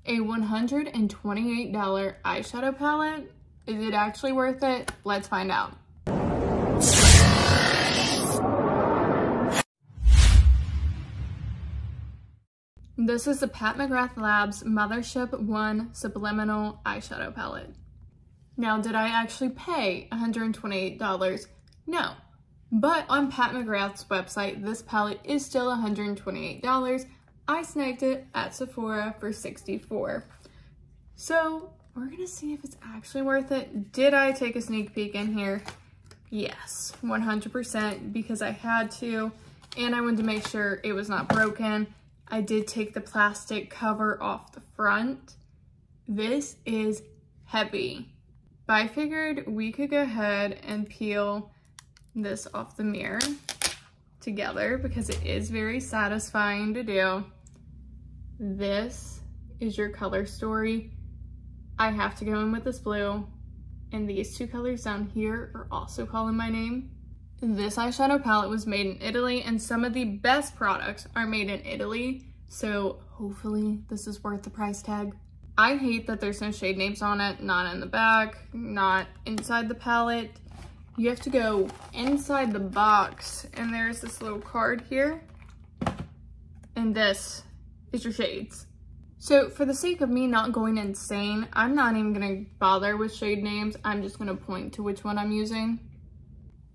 A $128 eyeshadow palette. Is it actually worth it? Let's find out. This is the Pat McGrath Labs Mothership 1 Subliminal Eyeshadow Palette. Now, did I actually pay $128? No. But on Pat McGrath's website, this palette is still $128. I snagged it at Sephora for $64. So we're gonna see if it's actually worth it. Did I take a sneak peek in here? Yes, 100%, because I had to, and I wanted to make sure it was not broken. I did take the plastic cover off the front. This is heavy, but I figured we could go ahead and peel this off the mirror together because it is very satisfying to do. This is your color story. I have to go in with this blue, and these two colors down here are also calling my name. This eyeshadow palette was made in Italy, and some of the best products are made in Italy, so hopefully this is worth the price tag. I hate that there's no shade names on it, not in the back, not inside the palette. You have to go inside the box, and there's this little card here, and this is your shades. So for the sake of me not going insane, I'm not even gonna bother with shade names. I'm just gonna point to which one I'm using.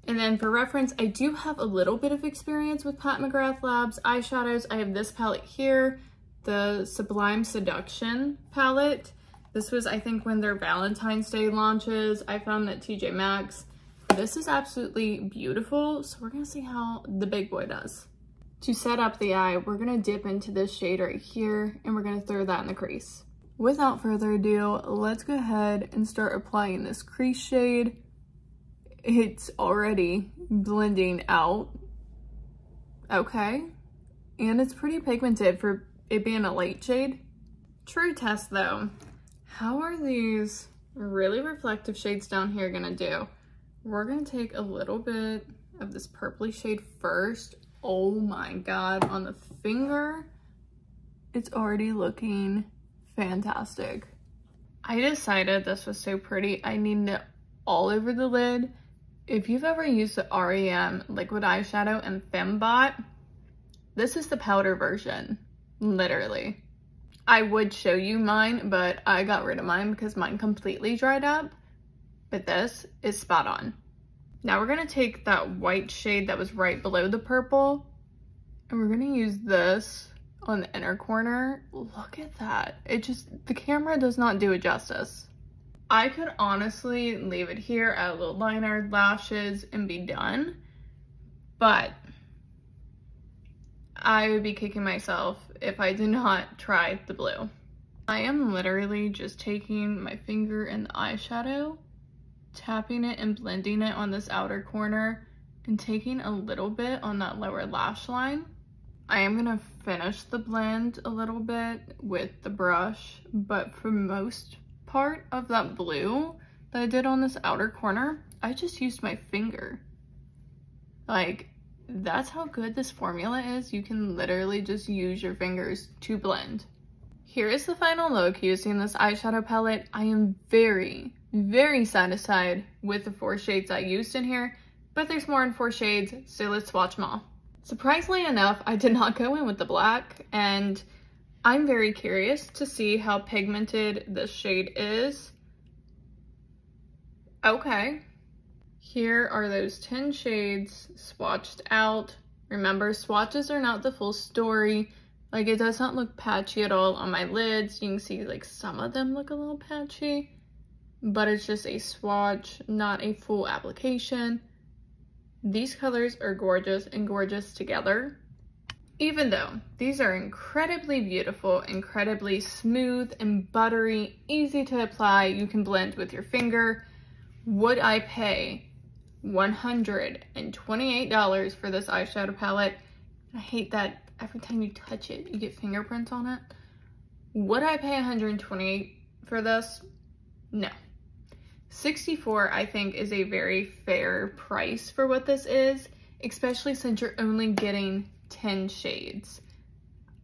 And then for reference, I do have a little bit of experience with Pat McGrath Labs eyeshadows. I have this palette here, the Sublime Seduction palette. This was, I think, when their Valentine's Day launches. I found that TJ Maxx. This is absolutely beautiful. So we're gonna see how the big boy does. To set up the eye, we're gonna dip into this shade right here, and we're gonna throw that in the crease. Without further ado, let's go ahead and start applying this crease shade. It's already blending out. Okay. And it's pretty pigmented for it being a light shade. True test though. How are these really reflective shades down here gonna do? We're gonna take a little bit of this purpley shade first. Oh my God, on the finger, it's already looking fantastic. I decided this was so pretty, I needed it all over the lid. If you've ever used the REM liquid eyeshadow and Fembot, this is the powder version, literally. I would show you mine, but I got rid of mine because mine completely dried up, but this is spot on. Now we're gonna take that white shade that was right below the purple, and we're gonna use this on the inner corner. Look at that. The camera does not do it justice. I could honestly leave it here, add a little liner, lashes, and be done, but I would be kicking myself if I did not try the blue. I am literally just taking my finger in the eyeshadow, tapping it and blending it on this outer corner, and taking a little bit on that lower lash line. I am gonna finish the blend a little bit with the brush, but for most part of that blue that I did on this outer corner, I just used my finger. Like, that's how good this formula is. You can literally just use your fingers to blend. Here is the final look using this eyeshadow palette. I am very, very satisfied with the 4 shades I used in here, but there's more in 4 shades, so let's swatch them all. Surprisingly enough, I did not go in with the black, and I'm very curious to see how pigmented this shade is. Okay. Here are those 10 shades swatched out. Remember, swatches are not the full story. Like, it does not look patchy at all on my lids. You can see like some of them look a little patchy, but it's just a swatch, not a full application. These colors are gorgeous and gorgeous together. Even though these are incredibly beautiful, incredibly smooth and buttery, easy to apply, you can blend with your finger, would I pay $128 for this eyeshadow palette? I hate that every time you touch it, you get fingerprints on it. Would I pay $128 for this? No. $64, I think, is a very fair price for what this is, especially since you're only getting 10 shades.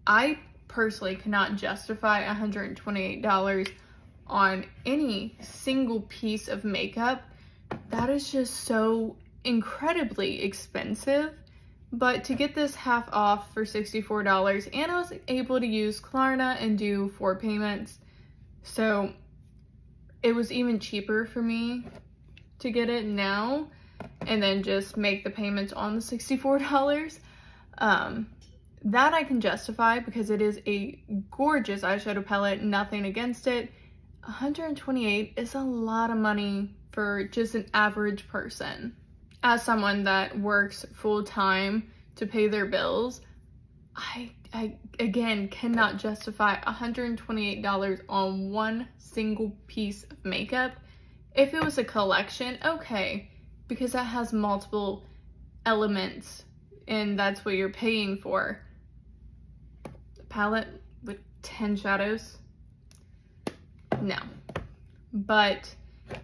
I personally cannot justify $128 on any single piece of makeup. That is just so incredibly expensive. But to get this half off for $64, and I was able to use Klarna and do 4 payments, so it was even cheaper for me to get it now and then just make the payments on the $64. That I can justify because it is a gorgeous eyeshadow palette, nothing against it. $128 is a lot of money for just an average person. As someone that works full-time to pay their bills, I again cannot justify $128 on one single piece of makeup. If it was a collection, okay, because that has multiple elements and that's what you're paying for. A palette with 10 shadows? No. But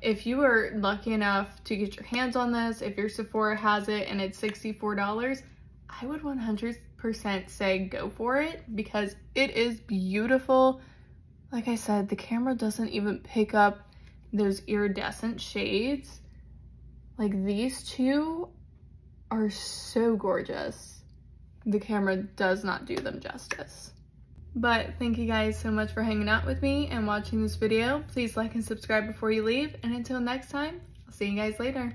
if you are lucky enough to get your hands on this, if your Sephora has it and it's $64, I would 100% say go for it because it is beautiful. Like I said, the camera doesn't even pick up those iridescent shades. Like these two are so gorgeous. The camera does not do them justice. But thank you guys so much for hanging out with me and watching this video. Please like and subscribe before you leave. And until next time, I'll see you guys later.